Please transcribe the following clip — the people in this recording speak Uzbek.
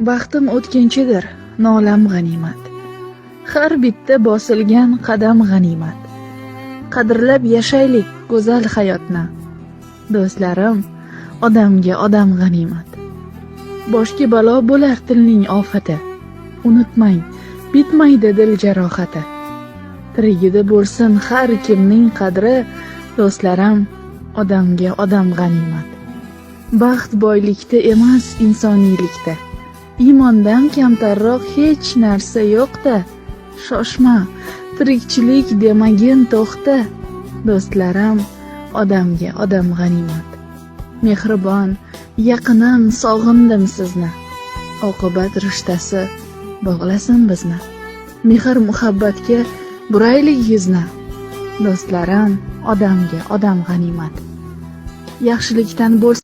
Baxtim o'tkinchidir, nolam g'animat. Har bitta bosilgan qadam g'animat. Qadrlab yashaylik go'zal hayotni. Do'stlarim, odamga odam g'animat. Boshga balo bo'lar tilning ofati. Unutmang, bitmaydi dil jarohati. Tirigida bo'lsin har kimning qadri, do'stlarim, odamga odam g'animat. Baxt boylikda emas, insoniylikda. Iymondan kamtarroq hech narsa yo'q-da. Shoshma, tirikchilik demagin to'xta. Do'stlarim, odamga odam g'animat. Mehribon, yaqinim, sog'indim sizni. Oqibat rishtasi bog'lasin bizni. Mehr muhabbatga buraylik yuzni. Do'stlarim, odamga odam g'animat. Yaxshilikdan bo'lsin